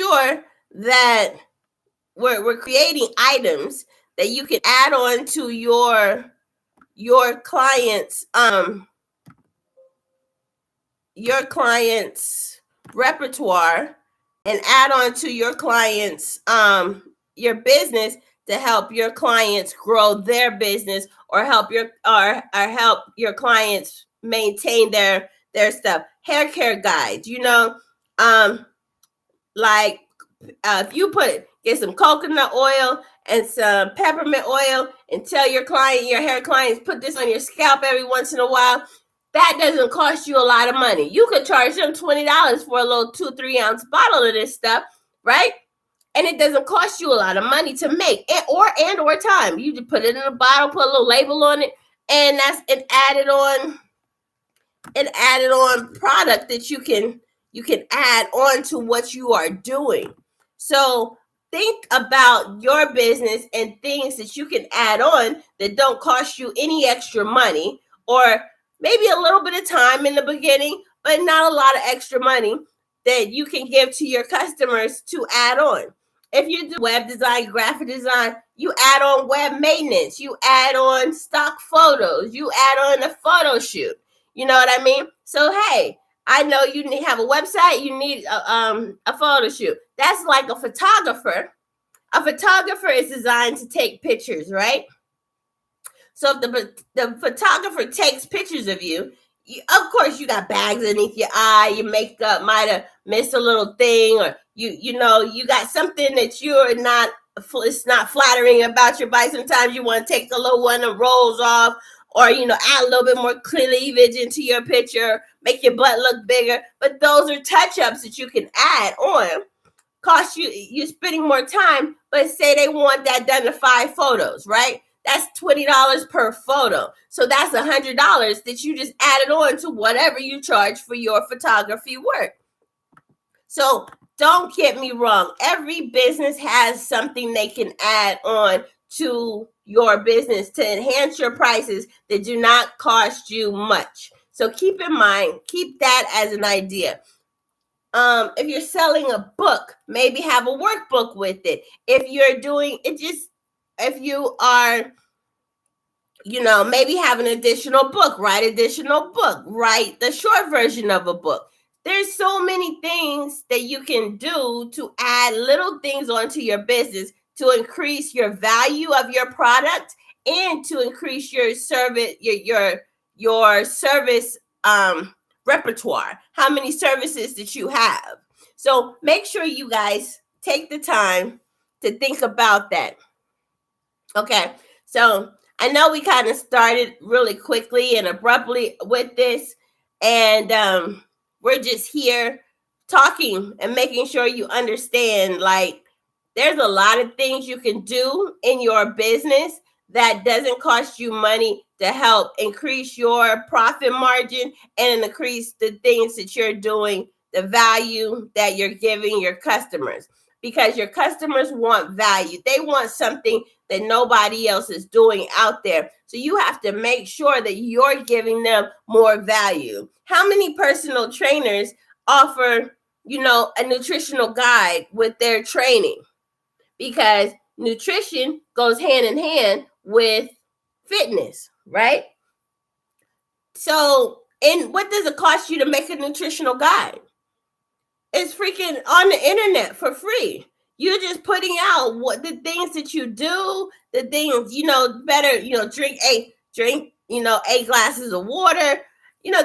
sure that we're creating items that you can add on to your clients repertoire, and add on to your clients your business to help your clients grow their business, or help your clients maintain their stuff. Hair care guides, like if you get some coconut oil and some peppermint oil and tell your hair clients, put this on your scalp every once in a while, that doesn't cost you a lot of money. You could charge them $20 for a little 2-3 ounce bottle of this stuff, right? And it doesn't cost you a lot of money to make, or time. You just put it in a bottle, put a little label on it, and that's an added on product that you can add on to what you are doing. So think about your business and things that you can add on that don't cost you any extra money, or maybe a little bit of time in the beginning, but not a lot of extra money that you can give to your customers to add on. If you do web design, graphic design, you add on web maintenance, you add on stock photos, you add on a photo shoot. You know what I mean? So, hey, I know you have a website, you need a photo shoot. That's like a photographer. A photographer is designed to take pictures, right? So if the photographer takes pictures of you, of course you got bags underneath your eye, your makeup might have missed a little thing, or you got something that it's not flattering about your body. Sometimes you want to take a little one that rolls off, or add a little bit more cleavage into your picture, make your butt look bigger. But those are touch-ups that you can add on. Cost you're spending more time, but say they want that done to 5 photos, right? That's $20 per photo. So that's $100 that you just added on to whatever you charge for your photography work. So don't get me wrong. Every business has something they can add on to your business to enhance your prices that do not cost you much. So keep in mind, keep that as an idea. If you're selling a book, maybe have a workbook with it. If you're doing it, if you are, maybe have an additional book, write the short version of a book. There's so many things that you can do to add little things onto your business to increase your value of your product and to increase your service, your service repertoire, how many services that you have. So make sure you guys take the time to think about that. Okay, so I know we kind of started really quickly and abruptly with this, and we're just here talking and making sure you understand, like, there's a lot of things you can do in your business that doesn't cost you money to help increase your profit margin and increase the things that you're doing, the value that you're giving your customers. Because your customers want value. They want something that nobody else is doing out there. So you have to make sure that you're giving them more value. How many personal trainers offer, a nutritional guide with their training? Because nutrition goes hand in hand with fitness, right? So, and what does it cost you to make a nutritional guide? It's freaking on the internet for free. You're just putting out what the things that you do, the things, better, drink 8 glasses of water,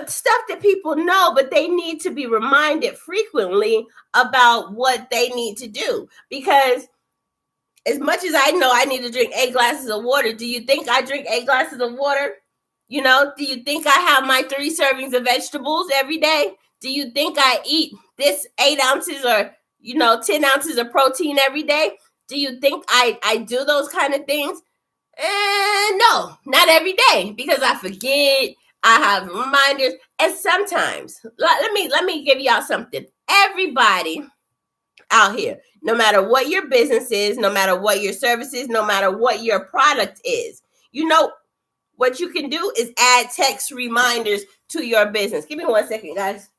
stuff that people know, but they need to be reminded frequently about what they need to do. Because as much as I know I need to drink 8 glasses of water, do you think I drink 8 glasses of water? Do you think I have my 3 servings of vegetables every day? Do you think I eat this 8 ounces or, 10 ounces of protein every day? Do you think I do those kind of things? No, not every day, because I forget. I have reminders. And sometimes, let me give y'all something. Everybody out here, no matter what your business is, no matter what your service is, no matter what your product is, what you can do is add text reminders to your business. Give me 1 second, guys.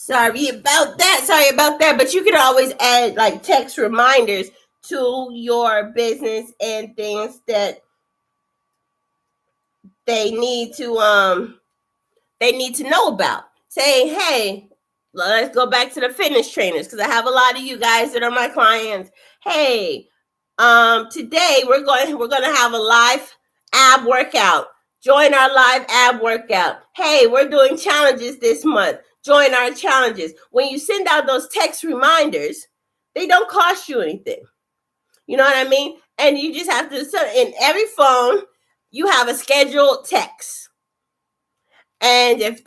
Sorry about that. But you can always add like text reminders to your business and things that they need to know about. Say, hey, let's go back to the fitness trainers because I have a lot of you guys that are my clients. Hey, today we're going to have a live ab workout. Join our live ab workout. Hey, we're doing challenges this month. Join our challenges. When you send out those text reminders, they don't cost you anything. You know what I mean? And you just have to, in every phone, you have a scheduled text. And if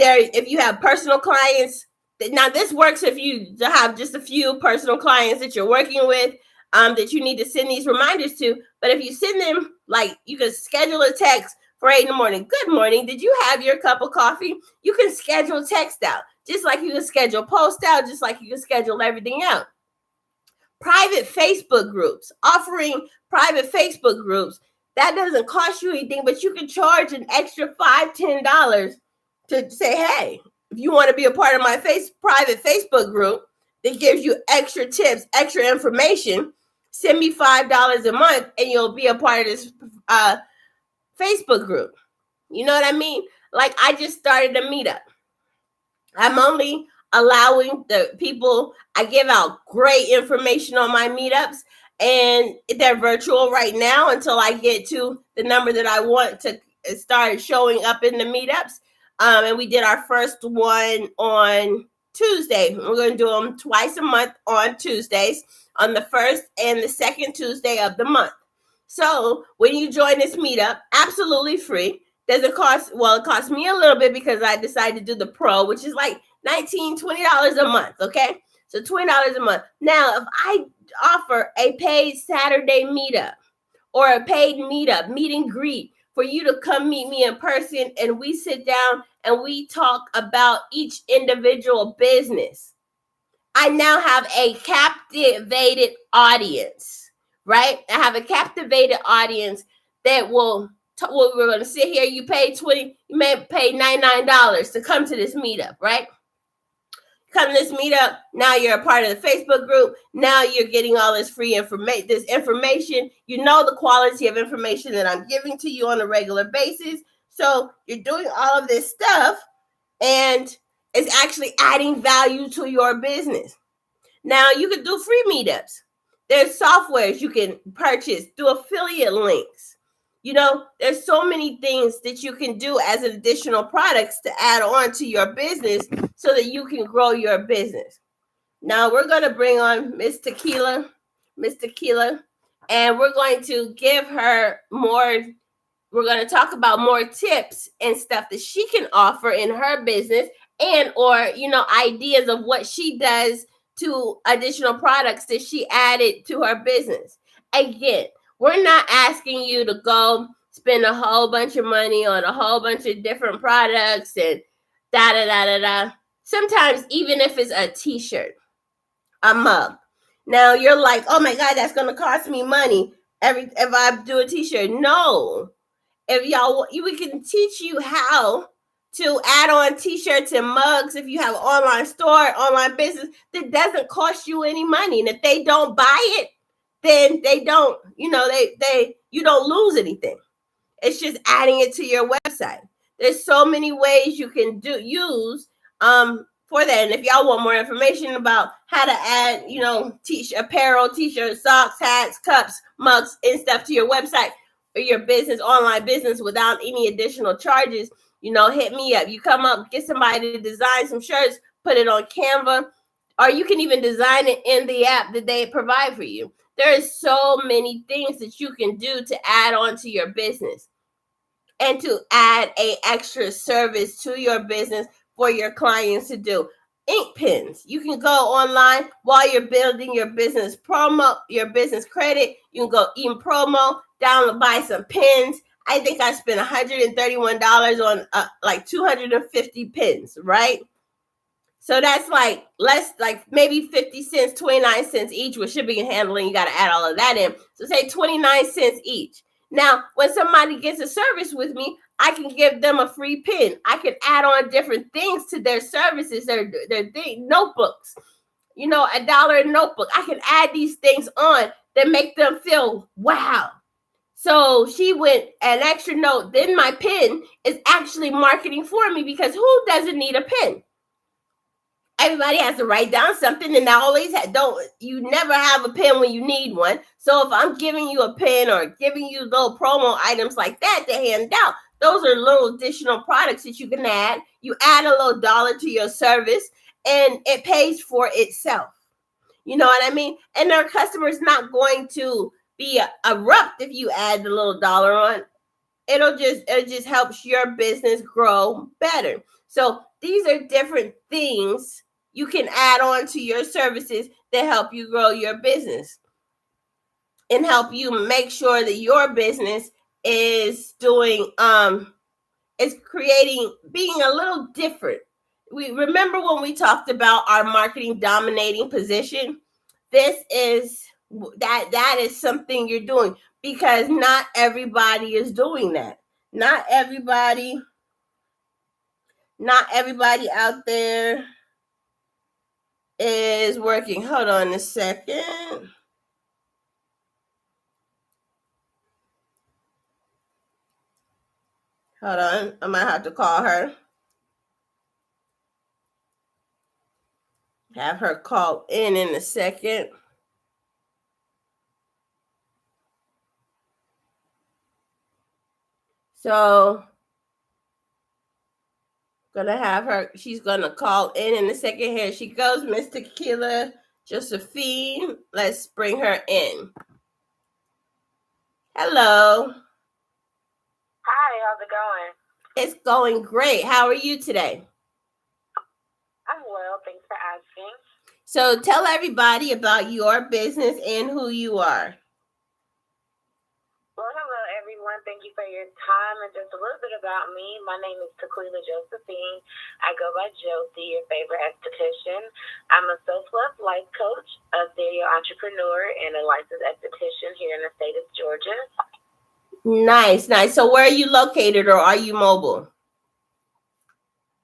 you have personal clients, now this works if you have just a few personal clients that you're working with, that you need to send these reminders to. But if you send them, like you can schedule a text for 8 in the morning. Good morning. Did you have your cup of coffee? You can schedule text out, just like you can schedule post out, just like you can schedule everything out. Private Facebook groups, offering private Facebook groups, that doesn't cost you anything, but you can charge an extra $5, $10 to say, hey, if you want to be a part of my private Facebook group that gives you extra tips, extra information, send me $5 a month and you'll be a part of this Facebook group. You know what I mean? Like I just started a meetup. I'm only allowing the people, I give out great information on my meetups, and they're virtual right now until I get to the number that I want to start showing up in the meetups. And we did our first one on Tuesday. We're going to do them twice a month on Tuesdays, on the first and the second Tuesday of the month. So when you join this meetup, absolutely free. Doesn't cost, well, it cost me a little bit because I decided to do the pro, which is like $19, $20 a month, okay? So $20 a month. Now, if I offer a paid Saturday meetup or a paid meetup, meet and greet, for you to come meet me in person and we sit down and we talk about each individual business, I now have a captivated audience, right? I have a captivated audience that will, we're going to sit here, you may pay $99 to come to this meetup, right? Come to this meetup, now you're a part of the Facebook group. Now you're getting all this free information. You know the quality of information that I'm giving to you on a regular basis. So you're doing all of this stuff and it's actually adding value to your business. Now you can do free meetups. There's softwares you can purchase, do affiliate links. You know, there's so many things that you can do as additional products to add on to your business so that you can grow your business. Now we're going to bring on Miss Tequila, and we're going to give her more. We're going to talk about more tips and stuff that she can offer in her business, and or, you know, ideas of what she does to additional products that she added to her business. Again, we're not asking you to go spend a whole bunch of money on a whole bunch of different products and da-da-da-da-da. Sometimes even if it's a t-shirt, a mug. Now you're like, oh my God, that's going to cost me money if I do a t-shirt. No. If we can teach you how to add on t-shirts and mugs if you have an online store, online business that doesn't cost you any money. And if they don't buy it, then they don't, you know, you don't lose anything. It's just adding it to your website. There's so many ways you can use for that. And if y'all want more information about how to add, you know, apparel, t-shirts, socks, hats, cups, mugs, and stuff to your website or your business, online business without any additional charges, you know, hit me up. You come up, get somebody to design some shirts, put it on Canva, or you can even design it in the app that they provide for you. There is so many things that you can do to add on to your business and to add a extra service to your business for your clients to do. Ink pens. You can go online while you're building your business promo, your business credit. You can go in promo, download, buy some pens. I think I spent $131 on like 250 pens, right? So that's like less, like maybe 50 cents, 29 cents each with shipping and handling. You got to add all of that in. So say 29 cents each. Now, when somebody gets a service with me, I can give them a free pin. I can add on different things to their services, their notebooks. $1 notebook. I can add these things on that make them feel wow. So she went an extra note. Then my pen is actually marketing for me, because who doesn't need a pen? Everybody has to write down something, and you never have a pen when you need one. So if I'm giving you a pen or giving you little promo items like that to hand out, those are little additional products that you can add. You add a little dollar to your service, and it pays for itself. You know what I mean? And our customer's not going to be abrupt if you add the little dollar on. It just helps your business grow better. So these are different things you can add on to your services that help you grow your business and help you make sure that your business is doing is creating, being a little different. We remember when we talked about our marketing dominating position. This is that is something you're doing, because not everybody is doing that. Not everybody out there is working. Hold on a second. Hold on. I might have to call her. Have her call in a second. So, gonna have her. She's gonna call in a second. Here she goes, Miss Tequila Josephine. Let's bring her in. Hello. Hi, how's it going? It's going great. How are you today? I'm well, thanks for asking. So tell everybody about your business and who you are. Well, hello everyone. Thank you for your time. And just a little bit about me. My name is Tequila Josephine. I go by Josie, your favorite esthetician. I'm a self-love life coach, a serial entrepreneur, and a licensed esthetician here in the state of Georgia. Nice. So where are you located, or are you mobile?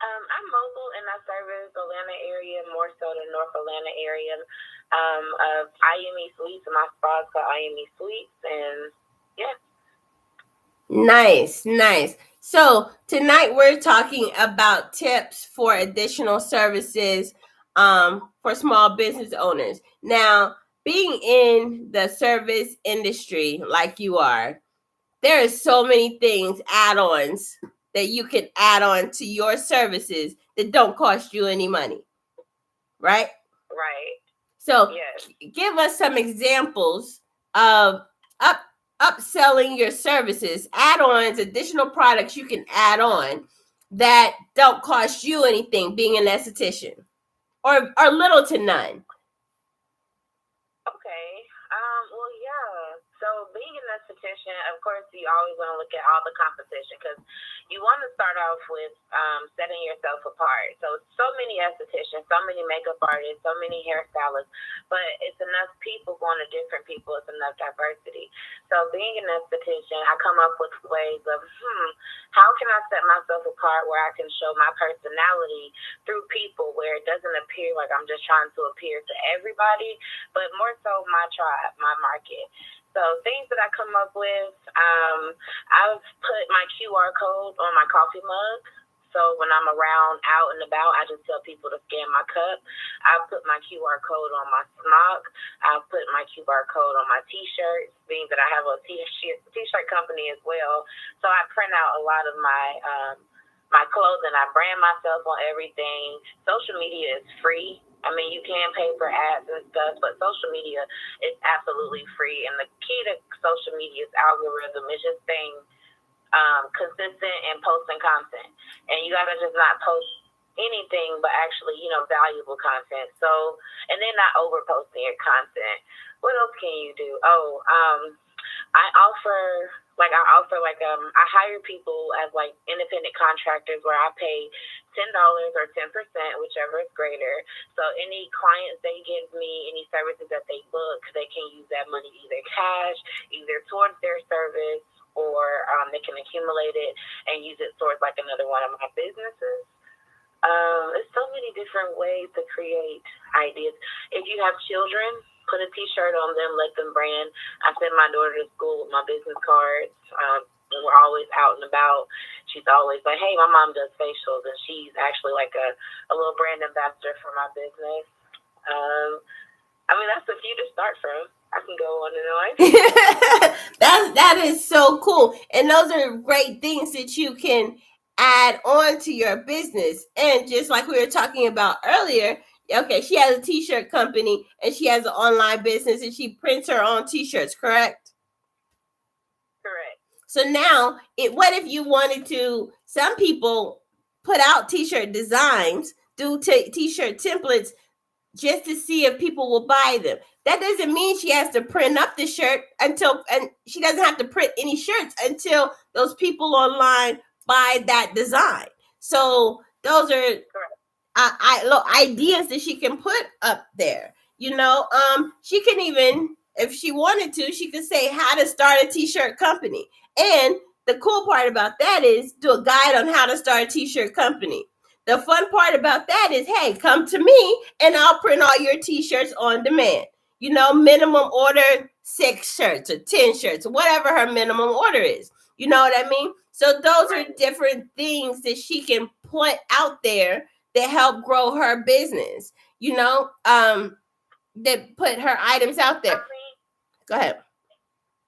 I'm mobile, and I service the Atlanta area, more so the North Atlanta area of IME Suites. And my spa is called IME Suites, and yeah. Nice. So tonight we're talking about tips for additional services for small business owners. Now, being in the service industry like you are, there are so many things, add-ons that you can add on to your services that don't cost you any money, right? Right. So yes. Give us some examples of upselling your services, add-ons, additional products you can add on that don't cost you anything, being an esthetician, or little to none. Okay. Well, yeah. So being an esthetician, of course, you always want to look at all the competition, because you want to start off with setting yourself apart. So many estheticians, so many makeup artists, so many hairstylists, but it's enough people going to different people. It's enough diversity. So being an esthetician, I come up with ways of, how can I set myself apart where I can show my personality through people, where it doesn't appear like I'm just trying to appear to everybody, but more so my tribe, my market. So things that I come up with, I've put my QR code on my coffee mug. So when I'm around, out and about, I just tell people to scan my cup. I've put my QR code on my smock. I've put my QR code on my T-shirts, being that I have a T-shirt company as well. So I print out a lot of my clothing. I brand myself on everything. Social media is free. I mean, you can pay for ads and stuff, but social media is absolutely free. And the key to social media's algorithm is just staying consistent and posting content. And you got to just not post anything, but actually, valuable content. So, and then not overposting your content. What else can you do? I hire people as like independent contractors, where I pay $10 or 10%, whichever is greater. So any clients they give me, any services that they book, they can use that money either cash, either towards their service, or they can accumulate it and use it towards like another one of my businesses. There's so many different ways to create ideas. If you have children, put a T-shirt on them, let them brand. I send my daughter to school with my business cards. And we're always out and about. She's always like, hey, my mom does facials, and she's actually like a little brand ambassador for my business. I mean, that's a few to start from. I can go on and that on. is so cool. And those are great things that you can add on to your business. And just like we were talking about earlier, okay, she has a T-shirt company and she has an online business and she prints her own T-shirts, correct? Correct. So now, what if you wanted to, some people put out T-shirt designs, do T-shirt templates just to see if people will buy them. That doesn't mean she has to print up the shirt and she doesn't have to print any shirts until those people online buy that design. So those are ideas that she can put up there. She can even, if she wanted to, she could say how to start a T-shirt company. And the cool part about that is do a guide on how to start a T-shirt company. The fun part about that is, hey, come to me and I'll print all your T-shirts on demand. Minimum order 6 shirts or 10 shirts, or whatever her minimum order is. You know what I mean? So those are different things that she can put out there that help grow her business, that put her items out there. Go ahead.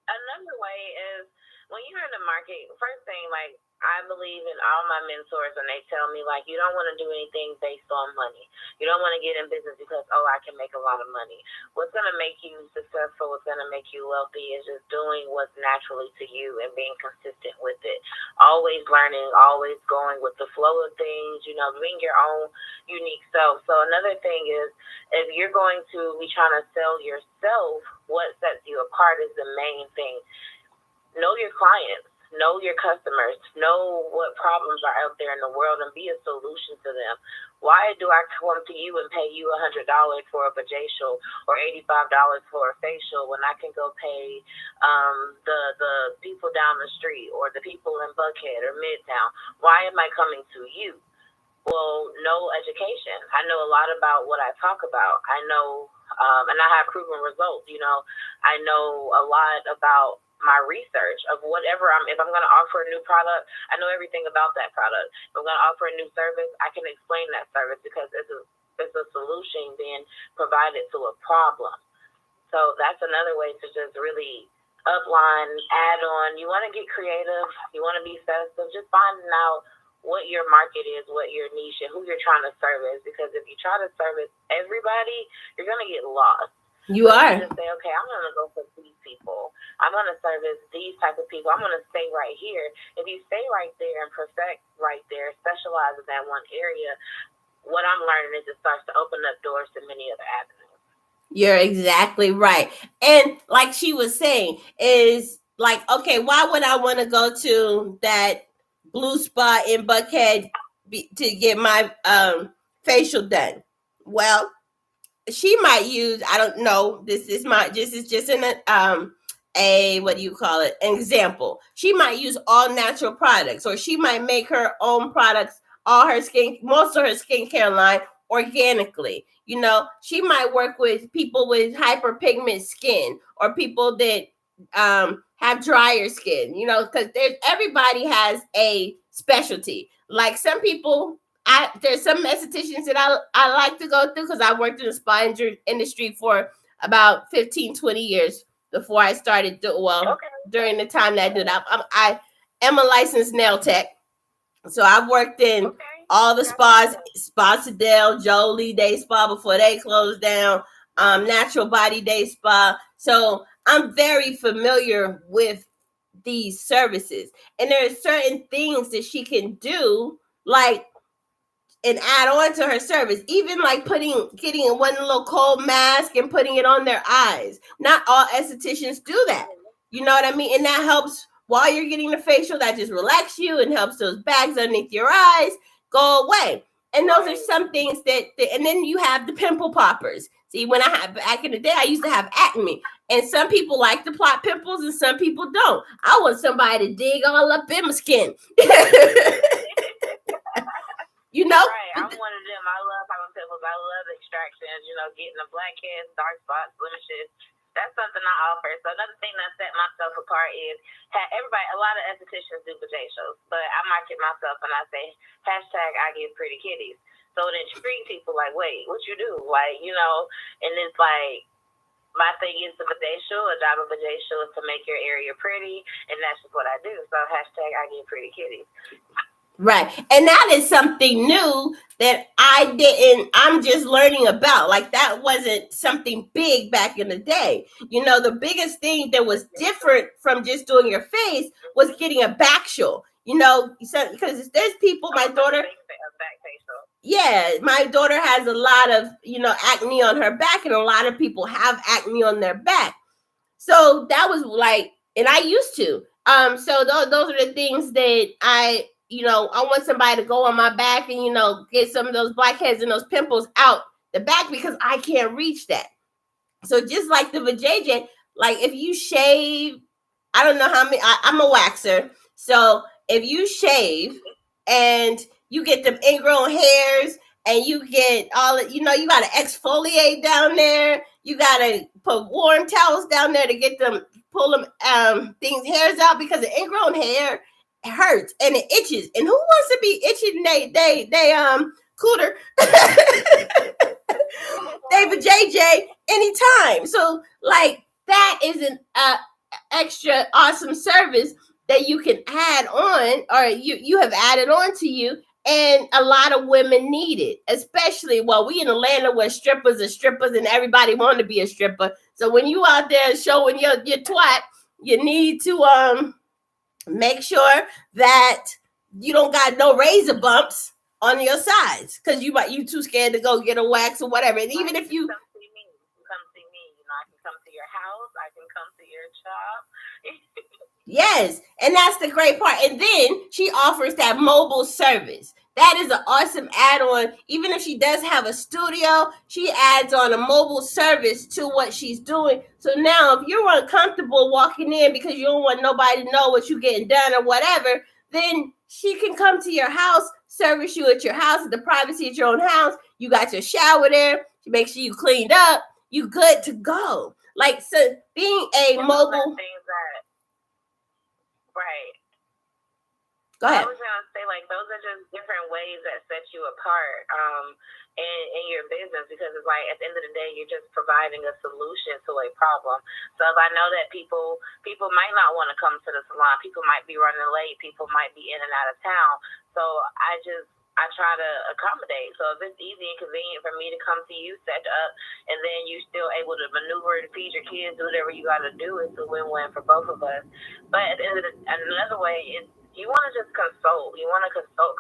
Another way is when you're in the market, first thing, like, I believe in all my mentors when they tell me, like, you don't want to do anything based on money. You don't want to get in business because, I can make a lot of money. What's going to make you successful, what's going to make you wealthy is just doing what's naturally to you and being consistent with it. Always learning, always going with the flow of things, being your own unique self. So another thing is, if you're going to be trying to sell yourself, what sets you apart is the main thing. Know your clients. Know your customers, know what problems are out there in the world, and be a solution to them. Why do I come to you and pay you $100 for a facial or $85 for a facial when I can go pay the people down the street or the people in Buckhead or Midtown? Why am I coming to you? Well, no education. I know a lot about what I talk about. I know, and I have proven results. I know a lot about my research of whatever if I'm going to offer a new product, I know everything about that product. If I'm going to offer a new service, I can explain that service because it's a solution being provided to a problem. So that's another way to just really upline, add on. You want to get creative, you want to be festive, just finding out what your market is, what your niche, and who you're trying to service. Because if you try to service everybody, you're going to get lost. You are. You just say, okay, I'm going to go for these people. I'm going to service these type of people. I'm going to stay right here. If you stay right there and perfect right there, specialize in that one area, what I'm learning is it starts to open up doors to many other avenues. You're exactly right. And like she was saying, is like, okay, why would I want to go to that blue spa in Buckhead to get my facial done? Well, she might use, I don't know, this is just an what do you call it, an example. She might use all natural products, or she might make her own products, most of her skincare line organically. She might work with people with hyperpigment skin, or people that have drier skin, because everybody has a specialty. Like some people, there's some estheticians that I like to go through because I worked in the spa industry for about 15, 20 years before I started during the time that I did. I am a licensed nail tech. So I've worked in all the spas, Spa Sedale, Jolie Day Spa before they closed down, Natural Body Day Spa. So I'm very familiar with these services. And there are certain things that she can do, like, and add on to her service, even like getting one little cold mask and putting it on their eyes. Not all estheticians do that. You know what I mean? And that helps while you're getting the facial. That just relax you and helps those bags underneath your eyes. go away. And those are some things that and then you have the pimple poppers. See, when I had back in the day, I used to have acne. And some people like to plot pimples and some people don't. I want somebody to dig all up in my skin. You know? Right, I'm one of them. I love having pimples. I love extractions, getting the blackheads, dark spots, blemishes. That's something I offer. So another thing that set myself apart is a lot of estheticians do vajacials, but I market myself and I say, #I give pretty kitties. So it intrigues people like, wait, what you do? Like, and it's like, my thing is the vajacial. A job of vajacial is to make your area pretty, and that's just what I do. So #I give pretty kitties. Right. And that is something new that I'm just learning about. Like that wasn't something big back in the day. The biggest thing that was different from just doing your face was getting a backshul. Because there's people, my daughter. Yeah, my daughter has a lot of, acne on her back, and a lot of people have acne on their back. So that was like, and I used to. So those are the things that I want somebody to go on my back and, get some of those blackheads and those pimples out the back because I can't reach that. So just like the vajayjay, like if you shave, I don't know how many, I'm a waxer. So if you shave and you get them ingrown hairs and you get all, you got to exfoliate down there. You got to put warm towels down there to get them, pull them hairs out because the ingrown hair hurts and it itches. And who wants to be itching they cooter? They vajayjay anytime. So like that is an extra awesome service that you can add on, or you have added on to you. And a lot of women need it, especially, we in Atlanta where strippers are strippers and everybody want to be a stripper. So when you out there showing your twat, you need to make sure that you don't got no razor bumps on your sides because you too scared to go get a wax or whatever. And even if you come see me, I can come to your house, I can come to your shop. Yes, and that's the great part. And then she offers that mobile service. That is an awesome add-on. Even if she does have a studio, she adds on a mobile service to what she's doing. So now if you're uncomfortable walking in because you don't want nobody to know what you're getting done or whatever, then she can come to your house, service you at your house, at the privacy of your own house. You got your shower there. She makes sure you cleaned up. You good to go. Like, so being a mobile... Right. Go ahead. I was going to say, like, those are just different ways that set you apart in your business, because it's like, at the end of the day, you're just providing a solution to a problem. So if I know that people might not want to come to the salon, people might be running late, people might be in and out of town. So I try to accommodate. So if it's easy and convenient for me to come to you, set up, and then you're still able to maneuver to feed your kids, do whatever you got to do, it's a win-win for both of us. But at the end of another way, you want to just consult. You want to consult.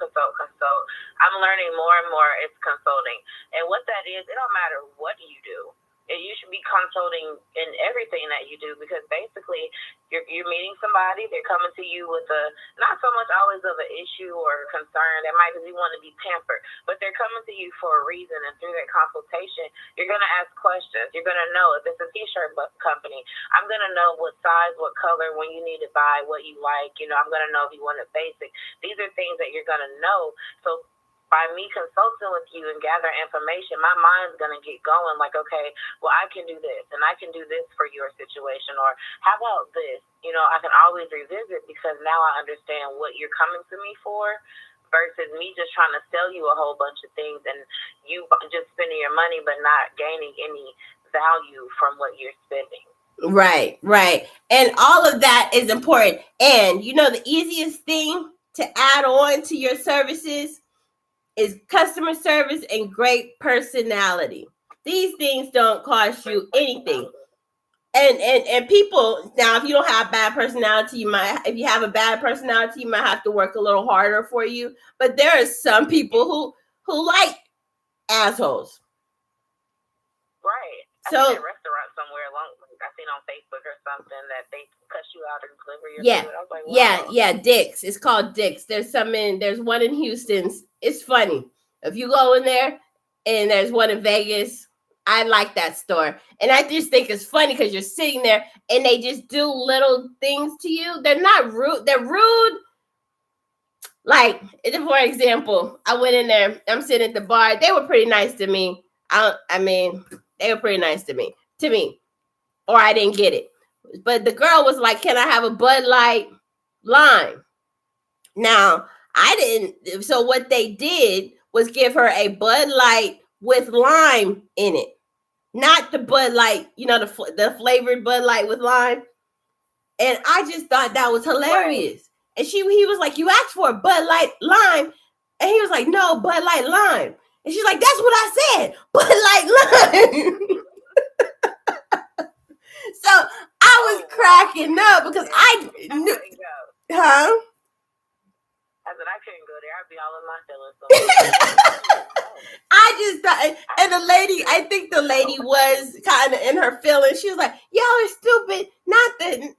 I'm learning more and more. It's consulting. And what that is, it don't matter what you do. You should be consulting in everything that you do, because basically you're meeting somebody, they're coming to you with not so much always of an issue or concern. They might be want to be pampered, but they're coming to you for a reason. And through that consultation, you're going to ask questions. You're going to know if it's a t-shirt company. I'm going to know what size, what color, when you need to buy, what you like. I'm going to know if you want it basic. These are things that you're going to know. So by me consulting with you and gathering information, my mind's going to get going like, okay, well, I can do this and I can do this for your situation. Or how about this? I can always revisit, because now I understand what you're coming to me for, versus me just trying to sell you a whole bunch of things and you just spending your money but not gaining any value from what you're spending. Right. And all of that is important. And the easiest thing to add on to your services is customer service and great personality. These things don't cost you anything. And people, now, if you don't have bad personality, if you have a bad personality, you might have to work a little harder for you. But there are some people who like assholes. Right. So, I was at a restaurant somewhere I seen on Facebook or something that they cut you out and deliver your Yeah. food. I was like, wow. Yeah, Dick's. It's called Dick's. There's one in Houston's. It's funny. If you go in there, and there's one in Vegas. I like that store. And I just think it's funny because you're sitting there and they just do little things to you. They're not rude. They're rude. Like, for example, I went in there. I'm sitting at the bar. They were pretty nice to me. I mean, they were pretty nice to me. Or I didn't get it. But the girl was like, "Can I have a Bud Light lime?" Now, I didn't. So what they did was give her a Bud Light with lime in it. Not the Bud Light, the flavored Bud Light with lime. And I just thought that was hilarious. Right. And he was like, "You asked for a Bud Light lime." And he was like, "No, Bud Light lime." And she's like, "That's what I said, Bud Light lime." So I was cracking up because I knew. Huh? I said I couldn't go there. I'd be all in my feelings. I just thought, and I think the lady was kind of in her feelings. She was like, "Y'all are stupid.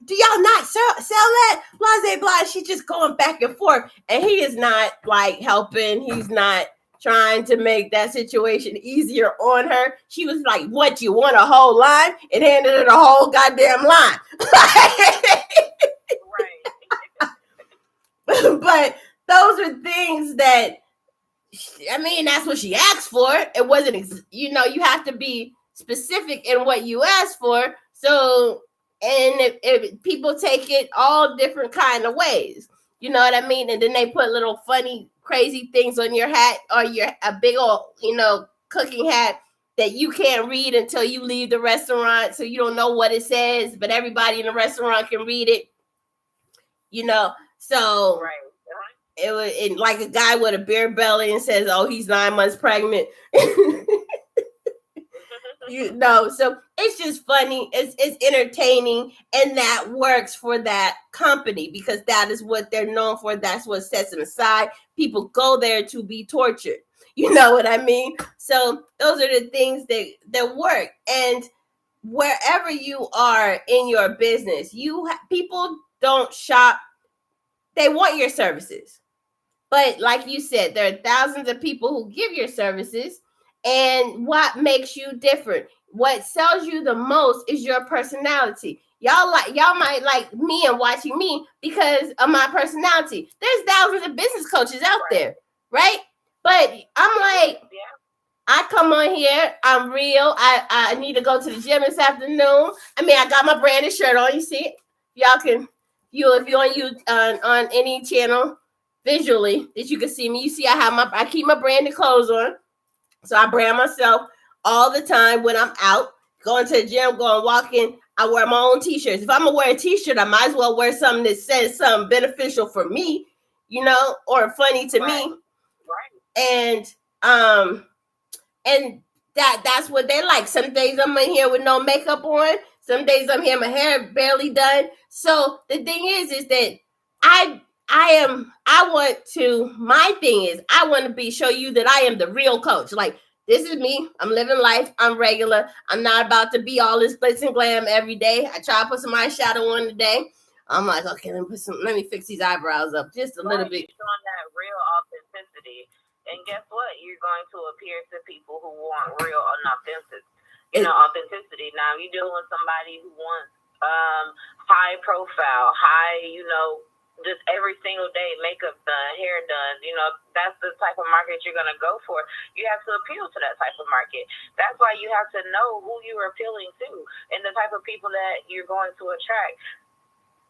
Do y'all not sell that? Blase blah." She's just going back and forth, and he is not like helping. He's not trying to make that situation easier on her. She was like, "What, you want a whole line?" And handed her the whole goddamn line. Right. But those are things that, I mean, that's what she asked for. It wasn't, you have to be specific in what you asked for. So, and if people take it all different kind of ways, you know what I mean? And then they put little funny, crazy things on your hat or a big old, cooking hat that you can't read until you leave the restaurant. So you don't know what it says, but everybody in the restaurant can read it, so. Right. It was like a guy with a beer belly and says, "Oh, he's 9 months pregnant." So it's just funny. It's entertaining, and that works for that company because that is what they're known for. That's what sets them aside. People go there to be tortured. You know what I mean? So those are the things that work. And wherever you are in your business, people don't shop. They want your services. But like you said, there are thousands of people who give your services. And what makes you different? What sells you the most is your personality. Y'all might like me and watching me because of my personality. There's thousands of business coaches out there, right? But I'm like, I come on here, I'm real. I need to go to the gym this afternoon. I mean, I got my branded shirt on. You see it? Y'all can, if you're on any channel, visually that you can see me, you see I keep my branded clothes on. So I brand myself all the time when I'm out going to the gym, going walking. I wear my own t-shirts. If I'm gonna wear a t-shirt, I might as well wear something that says something beneficial for me, or funny to me. Right. And that's what they like. Some days I'm in here with no makeup on. Some days I'm here, my hair barely done. So the thing is that my thing is I want to show you that I am the real coach. Like, this is me. I'm living life. I'm regular. I'm not about to be all this glitz and glam every day. I try to put some eyeshadow on today. I'm like, okay, let me fix these eyebrows up just a little bit. Showing that real authenticity. And guess what? You're going to appear to people who want real and authenticity. Now, you're dealing with somebody who wants high profile, high, just every single day, makeup done, hair done. That's the type of market you're going to go for. You have to appeal to that type of market. That's why you have to know who you're appealing to and the type of people that you're going to attract.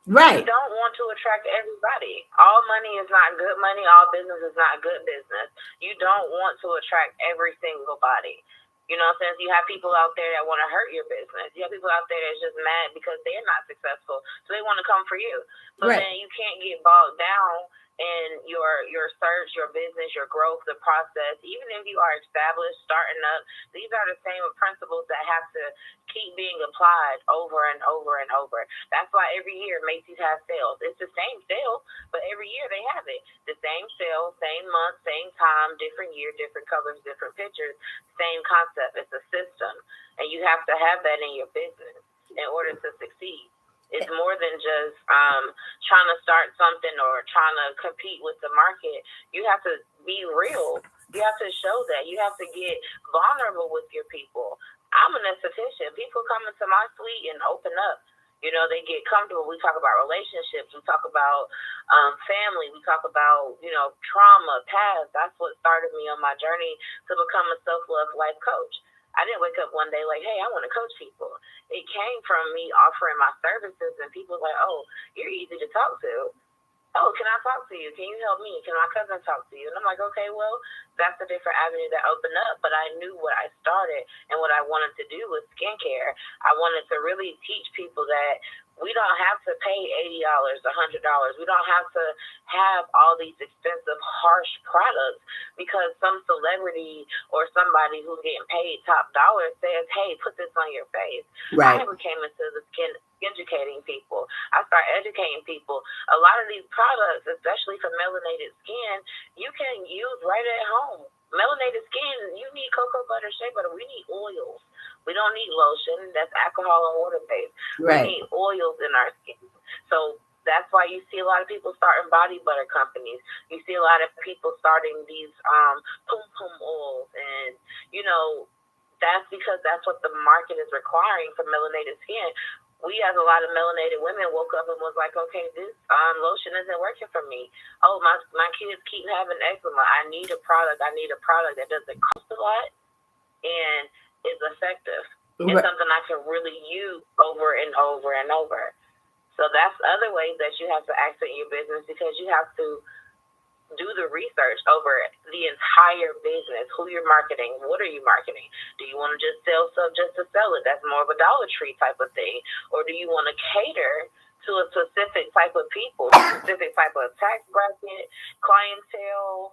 Right. You don't want to attract everybody. All money is not good money. All business is not good business. You don't want to attract every single body. You know what I'm saying? You have people out there that want to hurt your business. You have people out there that's just mad because they're not successful. So they want to come for you. So then you can't get bogged down in your search, your business, your growth, the process. Even if you are established, starting up, these are the same principles that have to keep being applied over and over and over. That's why every year Macy's has sales. It's the same sale, but every year they have it. The same sale, same month, same time, different year, different colors, different pictures, same concept. It's a system, and you have to have that in your business. in order to succeed. It's more than just trying to start something or trying to compete with the market. You have to be real. You have to show that. You have to get vulnerable with your people. I'm an esthetician. People come into my suite and open up. You know, they get comfortable. We talk about relationships. We talk about family. We talk about, you know, trauma, past. That's what started me on my journey to become a self-love life coach. I didn't wake up one day like, hey, I want to coach people. It came from me offering my services, and people were like, oh, you're easy to talk to. Oh, can I talk to you? Can you help me? Can my cousin talk to you? And I'm like, okay, well, that's a different avenue that opened up. But I knew what I started and what I wanted to do with skincare. I wanted to really teach people that we don't have to pay $80, $100. We don't have to have all these expensive, harsh products because some celebrity or somebody who's getting paid top dollar says, hey, put this on your face. Right. I became into the educating people. I started educating people. A lot of these products, especially for melanated skin, you can use right at home. Melanated skin, you need cocoa butter, shea butter. We need oils. We don't need lotion. That's alcohol and water based. Right. We need oils in our skin. So that's why you see a lot of people starting body butter companies. You see a lot of people starting these pum pum oils, and you know that's because that's what the market is requiring for melanated skin. We, as a lot of melanated women, woke up and was like, okay, this lotion isn't working for me. Oh, my kids keep having eczema. I need a product. I need a product that doesn't cost a lot and is effective. It's something I can really use over and over and over. So that's other ways that you have to accent your business, because you have to do the research over the entire business. Who you're marketing, what are you marketing? Do you want to just sell stuff just to sell it? That's more of a Dollar Tree type of thing. Or do you want to cater to a specific type of people, specific type of tax bracket, clientele,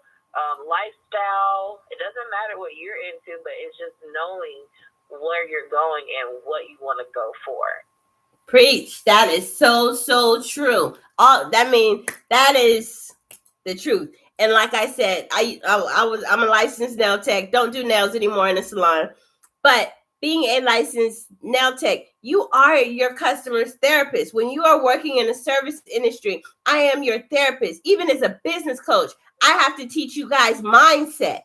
lifestyle? It doesn't matter what you're into, but it's just knowing where you're going and what you want to go for. Preach. That is so true. That is the truth. And like I said, I'm a licensed nail tech. Don't do nails anymore in the salon. But being a licensed nail tech, you are your customer's therapist. When you are working in the service industry, I am your therapist. Even as a business coach, I have to teach you guys mindset,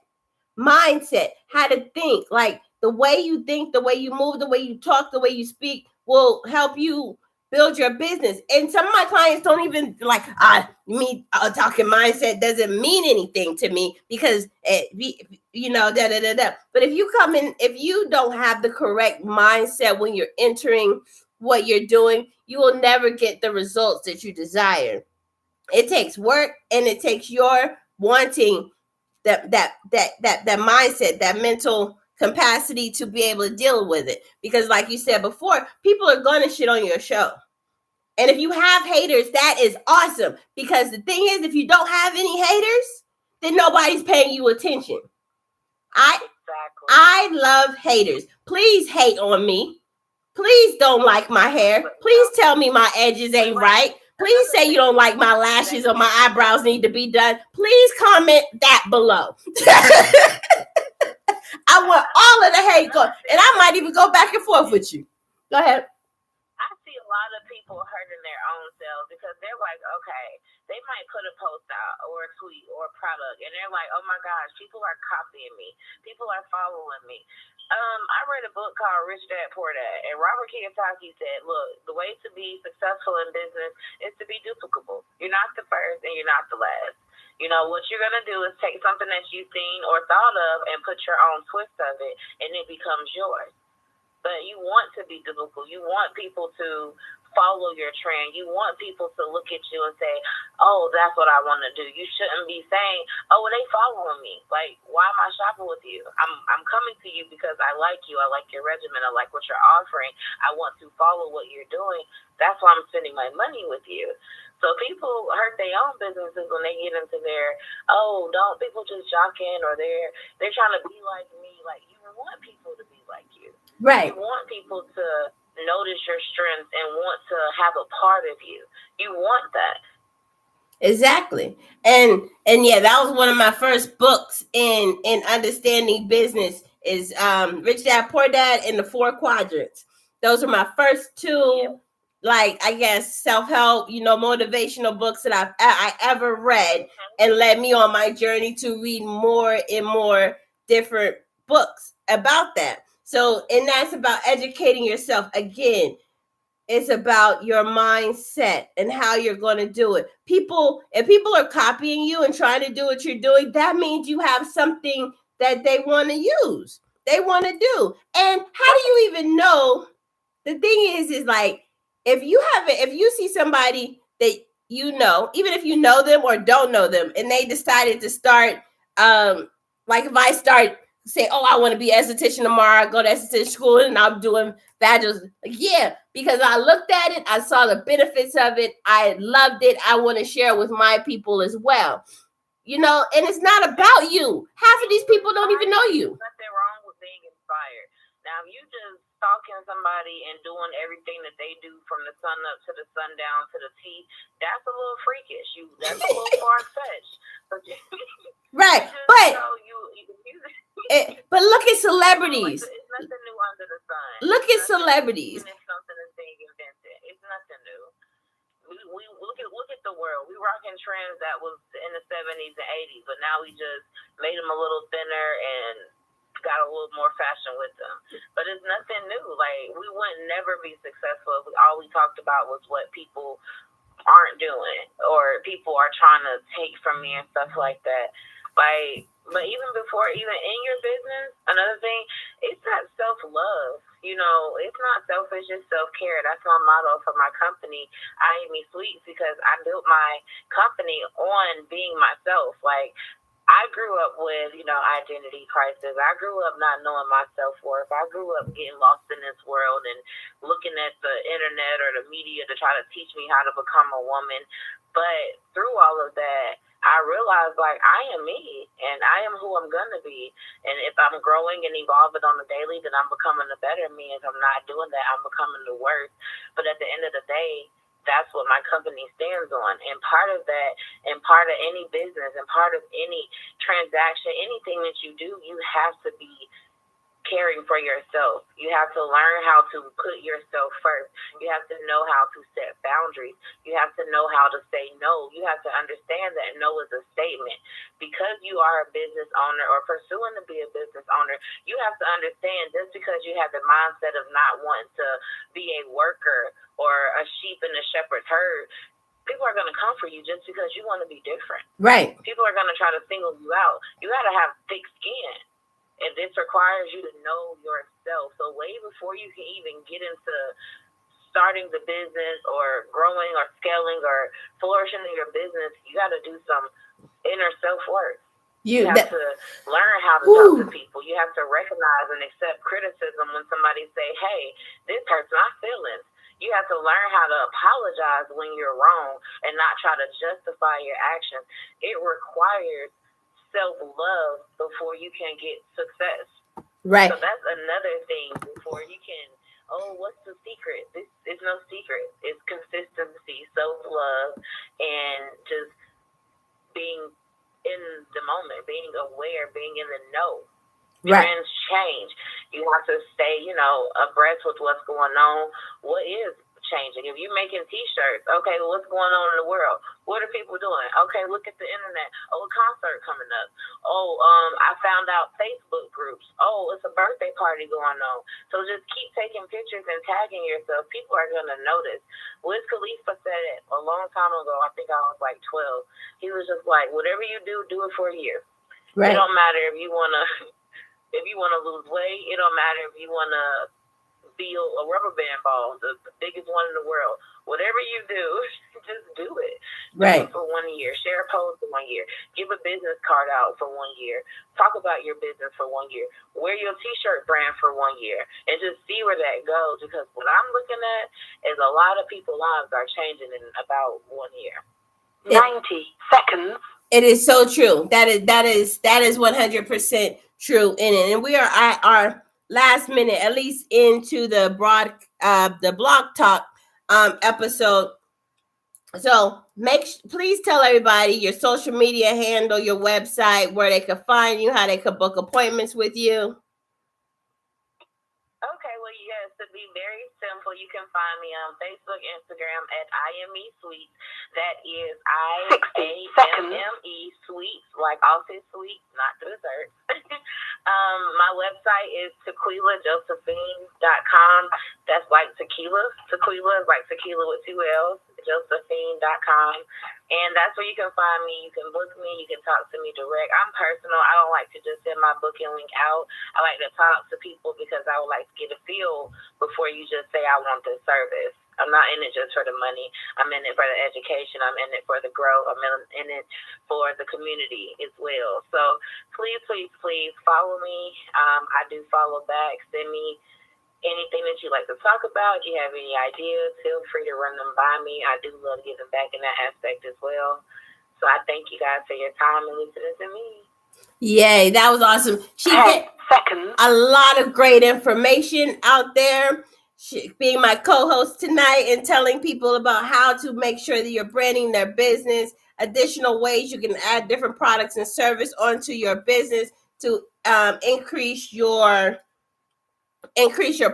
how to think. Like the way you think, the way you move, the way you talk, the way you speak will help you build your business. And some of my clients don't even like me talking mindset doesn't mean anything to me, because But if you come in, if you don't have the correct mindset when you're entering what you're doing, you will never get the results that you desire. It takes work, and it takes your wanting that mindset, that mental capacity to be able to deal with it. Because like you said before, people are going to shit on your show. And if you have haters, that is awesome. Because the thing is, if you don't have any haters, then nobody's paying you attention. I love haters. Please hate on me. Please don't like my hair. Please tell me my edges ain't right. Please say you don't like my lashes or my eyebrows need to be done. Please comment that below. I want all of the hate going. And I might even go back and forth with you. Go ahead. I see a lot of people hurting their own selves because they're like, okay, they might put a post out or a tweet or a product, and they're like, oh my gosh, people are copying me. People are following me. I read a book called Rich Dad Poor Dad, and Robert Kiyosaki said, look, the way to be successful in business is to be duplicable. You're not the first and you're not the last. You know, what you're going to do is take something that you've seen or thought of and put your own twist of it, and it becomes yours. But you want to be duplicable. You want people to follow your trend. You want people to look at you and say, oh, that's what I want to do. You shouldn't be saying, oh, well, they following me. Like, why am I shopping with you? I'm coming to you because I like you. I like your regimen. I like what you're offering. I want to follow what you're doing. That's why I'm spending my money with you. So people hurt their own businesses when they get into their, oh, don't people just jock in, or they're trying to be like me. Like, you want people to be like you. Right. You want people to notice your strengths and want to have a part of you. You want that. Exactly. And yeah, that was one of my first books in understanding business is Rich Dad Poor Dad in the 4 quadrants. Those are my first two, like, I guess, self-help, motivational books that I ever read, and led me on my journey to read more and more different books about that. So, and that's about educating yourself. Again, it's about your mindset and how you're going to do it. If people are copying you and trying to do what you're doing, that means you have something that they want to use, they want to do. And how do you even know? The thing is like, if you see somebody that even if you know them or don't know them, and they decided to start, like if I start say, oh, I want to be esthetician tomorrow, I go to esthetician school and I'm doing vaginal, like, yeah, because I looked at it, I saw the benefits of it, I loved it, I want to share with my people as well. And it's not about you. Half of these people don't even know you. There's nothing wrong with being inspired. Now, if you just stalking somebody and doing everything that they do from the sun up to the sundown to the T, that's a little freakish. That's a little far-fetched. Right, but look at celebrities. It's nothing new under the sun. Look at celebrities. Even if something is being invented, it's nothing new. We look at the world. We rocking trends that was in the 70s and 80s, but now we just made them a little thinner and got a little more fashion with them. But it's nothing new. Like, we wouldn't never be successful if all we talked about was what people aren't doing or people are trying to take from me and stuff like that. But even before, even in your business, another thing, it's not self-love. It's not selfish, it's self-care. That's my motto for my company, I Am Me Sweets, because I built my company on being myself. Like, I grew up with, identity crisis. I grew up not knowing my self-worth. I grew up getting lost in this world and looking at the internet or the media to try to teach me how to become a woman. But through all of that, I realized, like, I am me, and I am who I'm going to be. And if I'm growing and evolving on the daily, then I'm becoming a better me. If I'm not doing that, I'm becoming the worst. But at the end of the day, that's what my company stands on. And part of that, and part of any business, and part of any transaction, anything that you do, you have to be caring for yourself. You have to learn how to put yourself first. You have to know how to set boundaries. You have to know how to say no. You have to understand that no is a statement. Because you are a business owner or pursuing to be a business owner, you have to understand, just because you have the mindset of not wanting to be a worker or a sheep in a shepherd's herd, people are going to come for you just because you want to be different. Right. People are going to try to single you out. You got to have thick skin. And this requires you to know yourself. So way before you can even get into starting the business or growing or scaling or flourishing in your business, you got to do some inner self-work. You have to learn how to talk to people. You have to recognize and accept criticism when somebody say, hey, this hurts my feelings. You have to learn how to apologize when you're wrong and not try to justify your actions. It requires self-love before you can get success. Right. So that's another thing. Before you can, what's the secret? It's no secret. It's consistency, self-love, and just being in the moment, being aware, being in the know. Right. Trends change. You have to stay, abreast with what's going on. What is changing? If you're making T-shirts, okay, well, what's going on in the world? What are people doing? Okay, look at the internet. Oh, a concert coming up. I found out Facebook groups. It's a birthday party going on. So just keep taking pictures and tagging yourself. People are going to notice. Wiz Khalifa said it a long time ago. I think I was like 12. He was just like, whatever you do, do it for a year. Right. It don't matter if you want to lose weight. It don't matter if you want to be a rubber band ball, the biggest one in the world. Whatever you do, just do it. Right. Do it for 1 year. Share a post for 1 year. Give a business card out for 1 year. Talk about your business for 1 year. Wear your T-shirt brand for 1 year. And just see where that goes. Because what I'm looking at is a lot of people's lives are changing in about 1 year. 90 seconds. It is so true. That is 100% true in it. And we are at our last minute, at least into the blog talk episode. So please tell everybody your social media handle, your website, where they can find you, how they can book appointments with you. Okay, well, yes. to be very simple, you can find me on Facebook, Instagram at IME Sweets. That is IAMME Sweets, like Aussie Sweets, not the dessert. My website is TequilaJosephine.com. That's like tequila. Tequila is like tequila with 2 L's. Josephine.com. And that's where you can find me. You can book me. You can talk to me direct. I'm personal. I don't like to just send my booking link out. I like to talk to people because I would like to get a feel before you just say I want this service. I'm not in it just for the money. I'm in it for the education. I'm in it for the growth. I'm in it for the community as well. So please, please, please follow me. I do follow back. Send me anything that you like to talk about. If you have any ideas, feel free to run them by me. I do love giving back in that aspect as well. So I thank you guys for your time and listening to me. Yay, that was awesome. She hit a lot of great information out there. She, being my co-host tonight and telling people about how to make sure that you're branding their business, additional ways you can add different products and service onto your business to increase your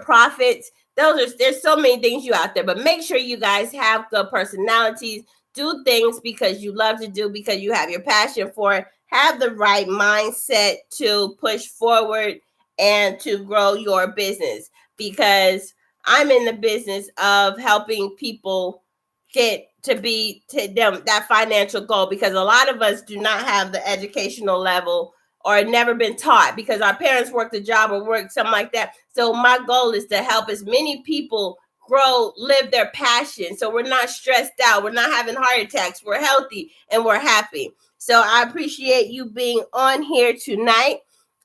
profits. There's so many things you out there, but make sure you guys have good personalities, do things because you love to do, because you have your passion for it, have the right mindset to push forward and to grow your business, because I'm in the business of helping people get to them that financial goal, because a lot of us do not have the educational level or never been taught because our parents worked a job or worked something like that. So my goal is to help as many people grow, live their passion. So we're not stressed out. We're not having heart attacks. We're healthy and we're happy. So I appreciate you being on here tonight.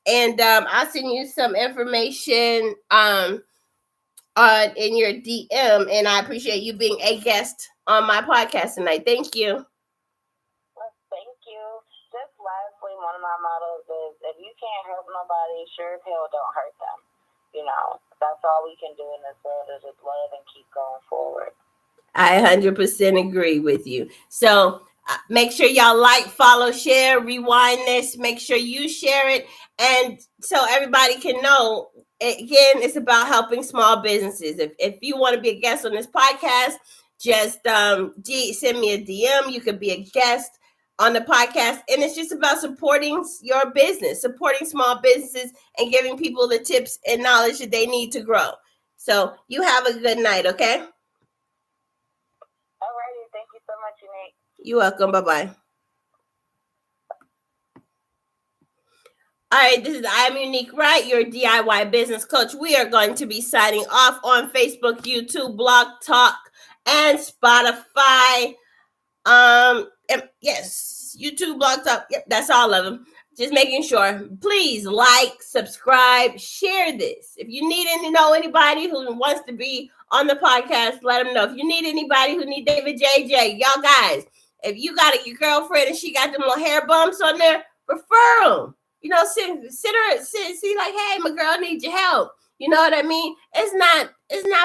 And I'll send you some information in your DM. And I appreciate you being a guest on my podcast tonight. Thank you. One of my mottos is, if you can't help nobody, sure as hell don't hurt them. You know, that's all we can do in this world is just love and keep going forward. I 100% agree with you. So make sure y'all like, follow, share, rewind this. Make sure you share it. And so everybody can know, again, it's about helping small businesses. If you want to be a guest on this podcast, just send me a DM. You could be a guest on the podcast, and it's just about supporting your business, supporting small businesses, and giving people the tips and knowledge that they need to grow. So you have a good night, okay? All righty. Thank you so much, Unique. You're welcome. Bye-bye. All right, this is I'm Unique Wright, your DIY business coach. We are going to be signing off on Facebook, YouTube, Blog Talk, and Spotify. Yes, YouTube, Blog Talk. Yep, that's all of them. Just making sure. Please like, subscribe, share this. If you need to know anybody who wants to be on the podcast, let them know. If you need anybody who need David JJ, y'all guys, if you got your girlfriend and she got them little hair bumps on there, refer them. You know, see like, hey, my girl needs your help. You know what I mean? It's not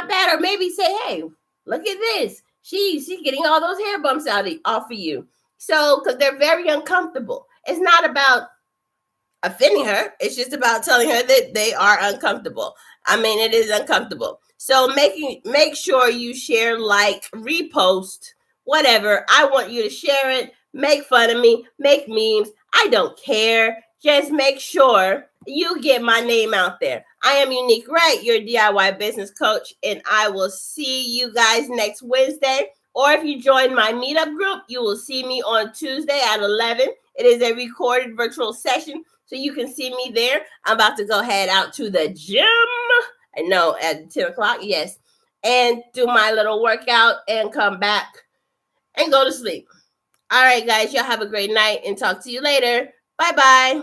bad. Or maybe say, hey, look at this. She's getting all those hair bumps off of you. So, because they're very uncomfortable. It's not about offending her. It's just about telling her that they are uncomfortable. I mean, it is uncomfortable. So make sure you share, like, repost, whatever. I want you to share it. Make fun of me. Make memes. I don't care. Just make sure you get my name out there. I am Unique Wright, your DIY business coach, and I will see you guys next Wednesday. Or if you join my meetup group, you will see me on Tuesday at 11. It is a recorded virtual session, so you can see me there. I'm about to go head out to the gym. I know, at 10 o'clock, yes. And do my little workout and come back and go to sleep. All right, guys, y'all have a great night and talk to you later. Bye-bye.